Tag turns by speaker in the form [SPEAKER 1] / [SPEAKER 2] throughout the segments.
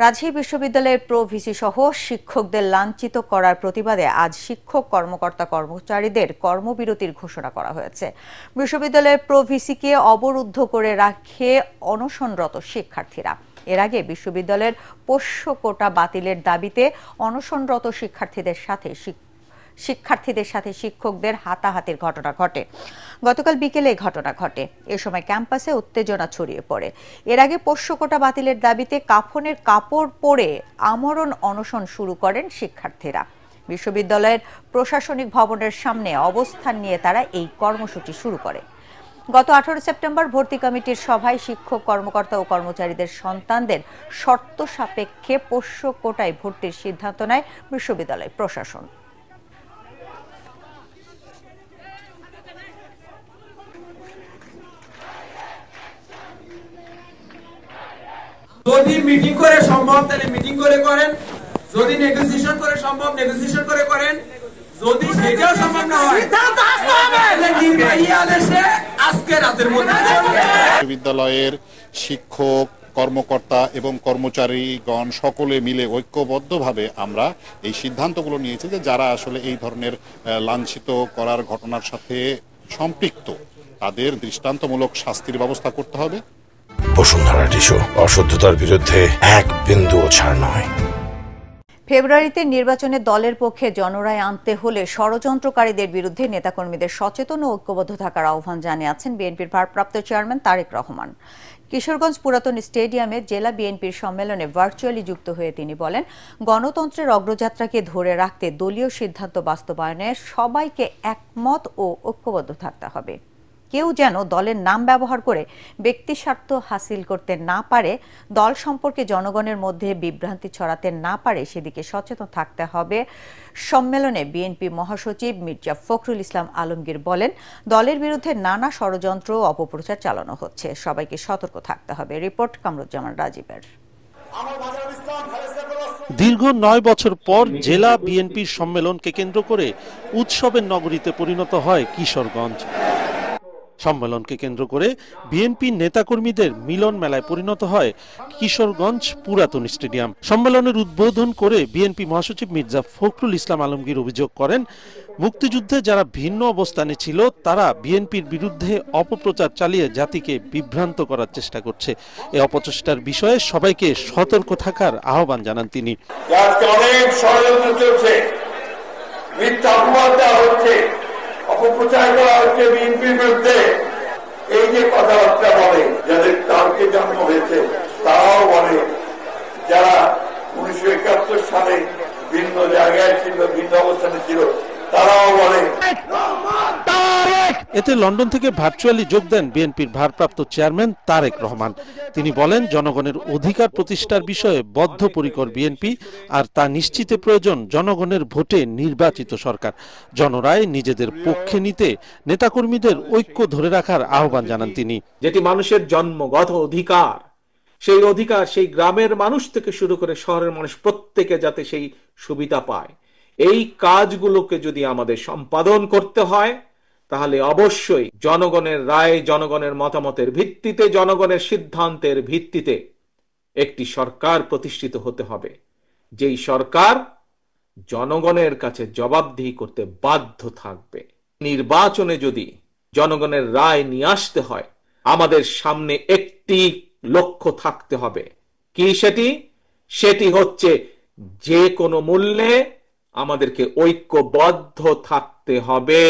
[SPEAKER 1] রাজশাহী বিশ্ববিদ্যালয়ের pro VC সহ শিক্ষকদের লাঞ্ছিত করার প্রতিবাদে আজ শিক্ষক কর্মকর্তা কর্মচারীদের কর্মবিরতির ঘোষণা করা হয়েছে। বিশ্ববিদ্যালয়ের প্রো ভিসিকে অবরুদ্ধ করে রাখে অনশনরত শিক্ষার্থীরা। এর আগে বিশ্ববিদ্যালয়ের পোষ্য কোটা বাতিলের দাবিতে অনশনরত শিক্ষার্থীদের সাথে শিক্ষকদের হাতাহাতির ঘটনা ঘটে। গতকাল বিকেলে ঘটনা ঘটে। এ সময় ক্যাম্পাসে উত্তেজনা ছড়িয়ে পড়ে। এর আগে পোষ্য কোটা বাতিলের দাবিতে কাফনের কাপড় পরে আমরণ অনশন শুরু করেন শিক্ষার্থীরা। বিশ্ববিদ্যালয়ের প্রশাসনিক ভবনের সামনে অবস্থান নিয়ে তারা এই কর্মসূচি শুরু করে। গত 18 সেপ্টেম্বর ভর্তি কমিটির সভায় শিক্ষক কর্মকর্তা ও কর্মচারীদের সন্তানদের শর্ত সাপেক্ষে পোষ্য কোটায় ভর্তির সিদ্ধান্ত নেয় বিশ্ববিদ্যালয় প্রশাসন।
[SPEAKER 2] যদি মিটিং করে সম্ভব তাহলে মিটিং করে করেন, যদি নেগোসিয়েশন করে সম্ভব নেগোসিয়েশন করে করেন, যদি সেটাও সম্ভব না হয় তাহলে নির্বাহী আদেশে আজকে রাতের মধ্যে
[SPEAKER 3] বিশ্ববিদ্যালয়ের শিক্ষক কর্মকর্তা এবং কর্মচারীগণ সকলে মিলে ঐক্যবদ্ধভাবে আমরা এই সিদ্ধান্তগুলো নিয়েছি যে যারা আসলে এই ধরনের লাঞ্ছিত করার ঘটনার সাথে সম্পৃক্ত তাদের দৃষ্টান্তমূলক শাস্তির ব্যবস্থা করতে হবে।
[SPEAKER 4] বসুন্ধরা টিস্যু, অশুদ্ধতার বিরুদ্ধে এক বিন্দুও ছাড় নয়।
[SPEAKER 1] ফেব্রুয়ারিতে নির্বাচনে দলের পক্ষে জনরায় আনতে হলে ষড়যন্ত্রকারীদের বিরুদ্ধে নেতাকর্মীদের সচেতন ও ঐক্যবদ্ধ থাকার আহ্বান জানিয়েছেন বিএনপির ভারপ্রাপ্ত চেয়ারম্যান তারেক রহমান। কিশোরগঞ্জ পুরাতন স্টেডিয়ামে জেলা বিএনপির সম্মেলনে ভার্চুয়ালি যুক্ত হয়ে তিনি বলেন, গণতন্ত্রের অগ্রযাত্রাকে ধরে রাখতে দলীয় সিদ্ধান্ত বাস্তবায়নে সবাইকে একমত ও ঐক্যবদ্ধ থাকতে হবে। কেউ যেন দলের নাম ব্যবহার করে ব্যক্তি স্বার্থ হাসিল করতে না পারে, দল সম্পর্কে জনগণের মধ্যে বিভ্রান্তি ছড়াতে না পারে সেদিকে সচেতন থাকতে হবে। সম্মেলনে বিএনপি মহাসচিব মির্জা ফখরুল ইসলাম আলমগীর বলেন, দলের বিরুদ্ধে নানা ষড়যন্ত্র ও অপপ্রচার চালানো হচ্ছে, সবাইকে সতর্ক থাকতে হবে। রিপোর্ট কামরুজ্জামান রাজীবের।
[SPEAKER 5] দীর্ঘ 9 বছর পর জেলা বিএনপির সম্মেলনকে কেন্দ্র করে উৎসবের নগরীতে পরিণত হয় কিশোরগঞ্জ। সম্মেলনকে কেন্দ্র করে বিএনপির নেতাকর্মীদের মিলন মেলায় পরিণত হয় কিশোরগঞ্জ পুরাতন স্টেডিয়াম। সম্মেলনের উদ্বোধন করে বিএনপি মহাসচিব মির্জা ফখরুল ইসলাম আলমগীর অভিযোগ করেন, মুক্তিযুদ্ধে যারা ভিন্ন অবস্থানে ছিল তারা বিএনপির বিরুদ্ধে অপপ্রচার চালিয়ে জাতিকে বিভ্রান্ত করার চেষ্টা করছে। এই অপচেষ্টার বিষয়ে সবাইকে সতর্ক থাকার আহ্বান জানান তিনি।
[SPEAKER 6] অনেক ষড়যন্ত্র চলছে, মিথ্যা অপবাদ দেওয়া হচ্ছে, অপপ্রচার করা হচ্ছে বিএনপির বিরুদ্ধে। এই যে কথাবার্তা বলে, যাদের তারকে জন্ম হয়েছে তারাও বলে, যারা 1971 সালে ভিন্ন জায়গায় ছিল, ভিন্ন অবস্থানে ছিল তারাও বলে।
[SPEAKER 5] এতে লন্ডন থেকে ভার্চুয়ালি যোগ দেন বিএনপির ভারপ্রাপ্ত চেয়ারম্যান তারেক রহমান। তিনি বলেন, জনগণের অধিকার প্রতিষ্ঠার বিষয়ে বদ্ধপরিকর বিএনপি, আর তা নিশ্চিতে প্রয়োজন জনগণের ভোটে নির্বাচিত সরকার। জনরায় নিজেদের পক্ষে নিতে নেতাকর্মীদের ঐক্য ধরে রাখার আহ্বান জানান তিনি।
[SPEAKER 7] যেটি মানুষের জন্মগত অধিকার, সেই অধিকার সেই গ্রামের মানুষ থেকে শুরু করে শহরের মানুষ প্রত্যেকে যাতে সেই সুবিধা পায়, এই কাজগুলোকে যদি আমাদের সম্পাদন করতে হয় তাহলে অবশ্যই জনগণের রায়, জনগণের মতামতের ভিত্তিতে, জনগণের সিদ্ধান্তের ভিত্তিতে একটি সরকার প্রতিষ্ঠিত হতে হবে, যেই সরকার জনগণের কাছে জবাবদিহি করতে বাধ্য থাকবে। নির্বাচনে যদি জনগণের রায় নিয়ে আসতে হয়, আমাদের সামনে একটি লক্ষ্য থাকতে হবে। কি সেটি হচ্ছে যে কোনো মূল্যে আমাদেরকে ঐক্যবদ্ধ থাকতে হবে,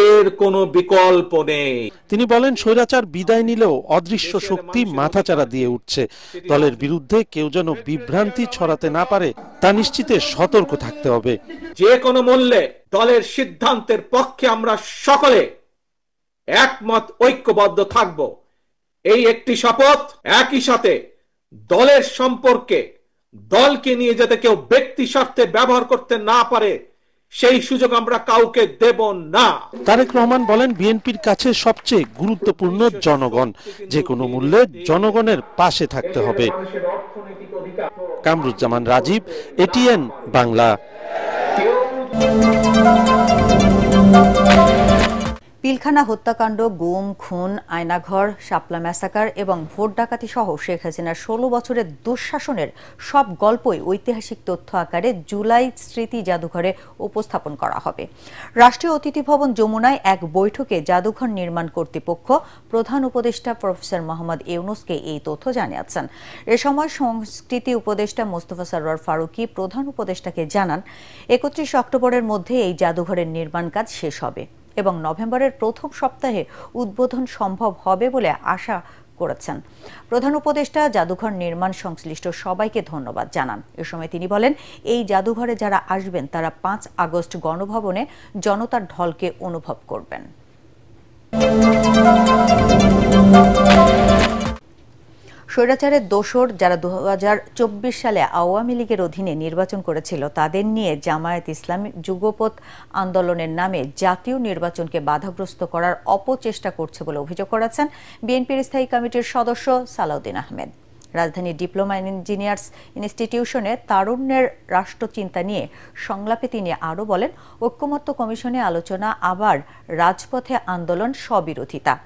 [SPEAKER 7] এর কোনো বিকল্প নেই।
[SPEAKER 5] তিনি বলেন, স্বৈরাচার বিদায় নিলেও অদৃশ্য শক্তি মাথাচাড়া দিয়ে উঠছে। দলের বিরুদ্ধে কেউ যেন বিভ্রান্তি ছড়াতে না পারে তা নিশ্চিতে সতর্ক থাকতে হবে।
[SPEAKER 7] যে কোনো মূল্যে দলের সিদ্ধান্তের পক্ষে আমরা সকলে একমত ঐক্যবদ্ধ থাকব, এই একটি শপথ। একই সাথে দলের সম্পর্কে, দলকে নিয়ে যাতে কেউ ব্যক্তি স্বার্থে ব্যবহার করতে না পারে সেই সুযোগ আমরা কাউকে দেব না।
[SPEAKER 5] তারেক রহমান বলেন, বিএনপির কাছে সবচেয়ে গুরুত্বপূর্ণ জনগণ, যে কোনো মূল্যে জনগণের পাশে থাকতে হবে। কামরুজ্জামান রাজীব, এটিএন বাংলা।
[SPEAKER 1] পিলখানা হত্যাকাণ্ড, গুম, খুন, আয়নাঘর, শাপলা ম্যাসাকার এবং ভোট ডাকাতি সহ শেখ হাসিনার 16 বছরের দুঃশাসনের সব গল্পই ঐতিহাসিক তথ্য আকারে জুলাই স্মৃতি জাদুঘরে উপস্থাপন করা হবে। রাষ্ট্রীয় অতিথি ভবন যমুনায় এক বৈঠকে জাদুঘর নির্মাণ কর্তৃপক্ষ প্রধান উপদেষ্টা প্রফেসর মোহাম্মদ ইউনূসকে এই তথ্য জানিয়েছেন। এ সময় সংস্কৃতি উপদেষ্টা মোস্তফা সরোয়ার ফারুকী প্রধান উপদেষ্টাকে জানান, 31 অক্টোবরের মধ্যে এই জাদুঘরের নির্মাণ কাজ শেষ হবে এবং নভেম্বরের প্রথম সপ্তাহে উদ্বোধন সম্ভব হবে বলে আশা করেছেন। প্রধান উপদেষ্টা জাদুঘর নির্মাণ সংশ্লিষ্ট সবাইকে ধন্যবাদ জানান। এ সময় তিনি বলেন, এই জাদুঘরে যারা আসবেন তারা 5 আগস্ট গণভবনে জনতার ঢলকে অনুভব করবেন। স্বৈরাচারের দোসর যারা 2024 সালে আওয়ামী লীগের অধীনে নির্বাচন করেছিল তাদের নিয়ে জামায়াত ইসলামী যুগপৎ আন্দোলনের নামে জাতীয় নির্বাচনকে বাধাগ্রস্ত করার অপচেষ্টা করছে বলে অভিযোগ করেছেন বিএনপির স্থায়ী কমিটির সদস্য সালাউদ্দিন আহমেদ। রাজধানীর ডিপ্লোমা ইঞ্জিনিয়ার্স ইনস্টিটিউশনে তারুণ্যের রাষ্ট্রচিন্তা নিয়ে সংলাপে তিনি আরও বলেন, ঐক্যমত্য কমিশনে আলোচনা আবার রাজপথে আন্দোলন স্ববিরোধিতা।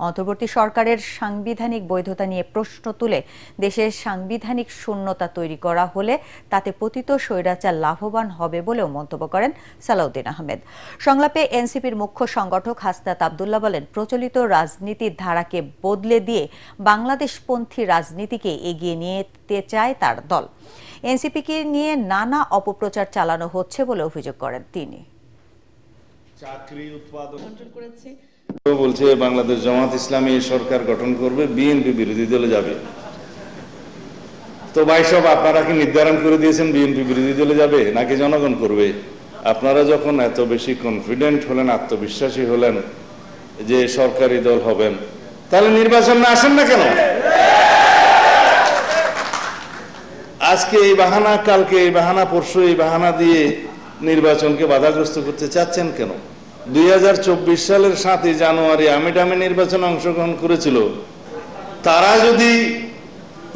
[SPEAKER 1] অন্তর্বর্তী সরকারের সাংবিধানিক বৈধতা নিয়ে প্রশ্ন তুলে দেশের সাংবিধানিক শূন্যতা তৈরি করা হলে তাতে পতিত স্বৈরাচার লাভবান হবে বলেও মন্তব্য করেন সালাউদ্দিন আহমেদ। সংলাপে এনসিপির মুখ্য সংগঠক হাসনাত আব্দুল্লাহ বলেন, প্রচলিত রাজনীতির ধারাকে বদলে দিয়ে বাংলাদেশপন্থী রাজনীতিকে এগিয়ে নিতে চায় তার দল। এনসিপিকে নিয়ে নানা অপপ্রচার চালানো হচ্ছে বলে অভিযোগ করেন তিনি।
[SPEAKER 8] চাকরি উৎপাদন করেছে বলছে বাংলাদেশ জামাত ইসলামী সরকার গঠন করবে, বিএনপি বিরোধী দলে যাবে। তো ভাই সব আপনারা কি নির্ধারণ করে দিয়েছেন বিএনপি বিরোধী দলে যাবে নাকি জনগণ করবে? আপনারা যখন এত বেশি কনফিডেন্ট হলেন, আত্মবিশ্বাসী হলেন যে সরকারি দল হবেন, তাহলে নির্বাচন না আসেন না কেন? আজকে এই বাহানা, কালকে এই বাহানা, পরশু এই বাহানা দিয়ে নির্বাচনকে বাধাগ্রস্ত করতে চাচ্ছেন কেন? 2024 সালের 7 জানুয়ারি আমিডামে নির্বাচনে অংশগ্রহণ করেছিল, তারা যদি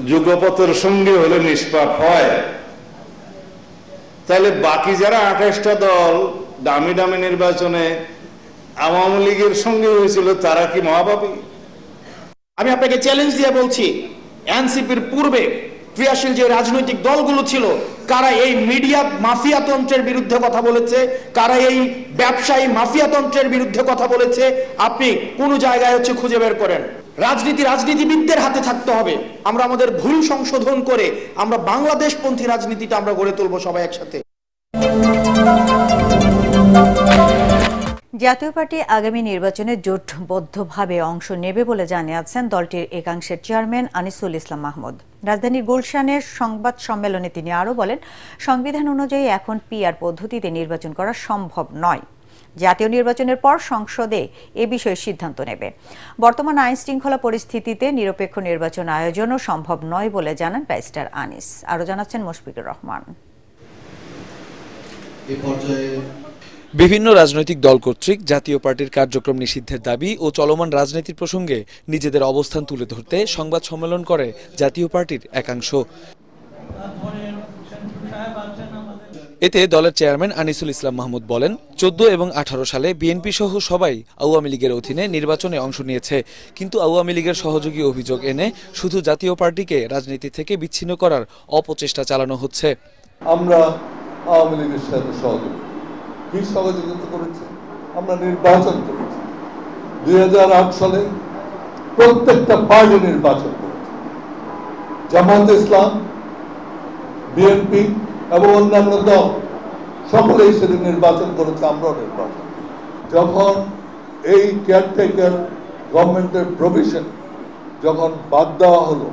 [SPEAKER 8] যুগপথের সঙ্গে হলে নিষ্পাপ হয়, তাহলে বাকি যারা 28টা দল দামি দামি নির্বাচনে আওয়ামী লীগের সঙ্গে হয়েছিল তারা কি মহাপাপী?
[SPEAKER 9] আমি আপনাকে চ্যালেঞ্জ দিয়ে বলছি, এনসিপির পূর্বে ক্রিয়াশীল যে রাজনৈতিক দলগুলো ছিল, কারা এই মিডিয়া মাফিয়াতন্ত্রের বিরুদ্ধে কথা বলেছে, কারা এই ব্যবসায়ী মাফিয়াতন্ত্রের বিরুদ্ধে কথা বলেছে, আপনি কোন জায়গায় খুঁজে বের করেন। রাজনীতিবিদদের হাতে থাকতে হবে। আমরা আমাদের ভুল সংশোধন করে আমরা বাংলাদেশপন্থী রাজনীতিটা আমরা গড়ে তুলবো সবাই একসাথে।
[SPEAKER 1] জাতীয় পার্টি আগামী নির্বাচনে জোটবদ্ধভাবে অংশ নেবে বলে জানিয়েছেন দলটির একাংশের চেয়ারম্যান আনিসুল ইসলাম মাহমুদ। রাজধানীর গুলশানের সংবাদ সম্মেলনে তিনি আরও বলেন, সংবিধান অনুযায়ী এখন পিআর পদ্ধতিতে নির্বাচন করা সম্ভব নয়। জাতীয় নির্বাচনের পর সংসদে এ বিষয়ে সিদ্ধান্ত নেবে। বর্তমান আইন শৃঙ্খলা পরিস্থিতিতে নিরপেক্ষ নির্বাচন আয়োজনও সম্ভব নয় বলে জানান ব্যারিস্টার আনিস। আরও জানাচ্ছেন মুশফিকুর রহমান।
[SPEAKER 10] বিভিন্ন রাজনৈতিক দল কর্তৃক জাতীয় পার্টির কার্যক্রম নিষিদ্ধের দাবি ও চলমান রাজনীতির প্রসঙ্গে নিজেদের অবস্থান তুলে ধরতে সংবাদ সম্মেলন করে জাতীয় পার্টির একাংশ। এতে দলের চেয়ারম্যান আনিসুল ইসলাম মাহমুদ বলেন, 14 এবং 18 সালে বিএনপি সহ সবাই আওয়ামী লীগের অধীনে নির্বাচনে অংশ নিয়েছে, কিন্তু আওয়ামী লীগের সহযোগী অভিযোগ এনে শুধু জাতীয় পার্টিকে রাজনীতি থেকে বিচ্ছিন্ন করার অপচেষ্টা চালানো হচ্ছে।
[SPEAKER 11] আমরা আওয়ামী লীগের সাথে সহযোগিতা করেছি, আমরা নির্বাচন করেছি। 2008 সালে প্রত্যেকটা পার্টি নির্বাচন করেছে, জামাত ইসলাম, বিএনপি এবং অন্যান্য দল সকলেই সেদিন নির্বাচন করেছে, আমরাও নির্বাচন। যখন এই কেয়ারটেকার গভর্নমেন্টের প্রভিশন যখন বাদ দেওয়া হলো,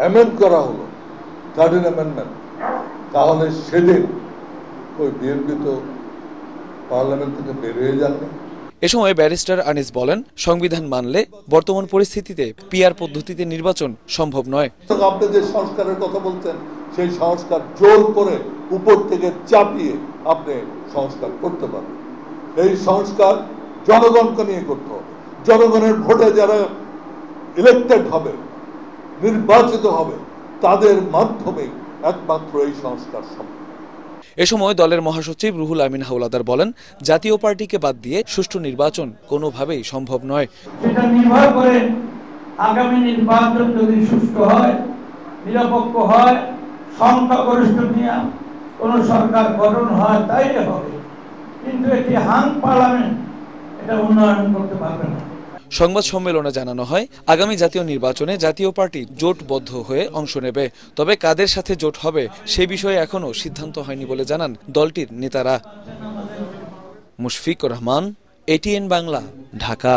[SPEAKER 11] অ্যামেন্ড করা হলো, 13 অ্যামেন্ডমেন্ট, তাহলে সেদিন ওই বিএনপি তো পার্লামেন্ট থেকে বের হয়ে যাবে।
[SPEAKER 10] এ সময় ব্যারিস্টার আনিস বলেন, সংবিধান মানলে বর্তমান পরিস্থিতিতে পিআর পদ্ধতিতে নির্বাচন সম্ভব নয়।
[SPEAKER 11] আপনি যে সংস্কারের কথা বলছেন, সেই সংস্কার জোর করে উপর থেকে চাপিয়ে আপনি সংস্কার করতে পারবেন। এই সংস্কার জনগণকে নিয়ে করতে হবে। জনগণের ভোটে যারা ইলেক্টেড হবে, নির্বাচিত হবে, তাদের মাধ্যমে একমাত্র এই সংস্কার সম্ভব।
[SPEAKER 10] এ সময় দলের মহাসচিব রুহুল আমিন হাওলাদার বলেন, জাতীয় পার্টিকে বাদ দিয়ে সুষ্ঠু নির্বাচন কোনোভাবেই সম্ভব নয়।
[SPEAKER 12] সেটা নির্ভর করে আগামী নির্বাচন যদি সুষ্ঠু হয়, নিরপেক্ষ হয়, সংখ্যাগরিষ্ঠ নিয়ে কোন সরকার গঠন হয় তাইলে হবে, কিন্তু এটি হাং পার্লামেন্ট এটা উন্নয়ন করতে পারবে না।
[SPEAKER 10] সংবাদ সম্মেলনে জানানো হয়, আগামী জাতীয় নির্বাচনে জাতীয় পার্টি জোটবদ্ধ হয়ে অংশ নেবে, তবে কাদের সাথে জোট হবে সে বিষয়ে এখনো সিদ্ধান্ত হয়নি বলে জানান দলটির নেতারা। মুশফিকুর রহমান, ATN বাংলা, ঢাকা।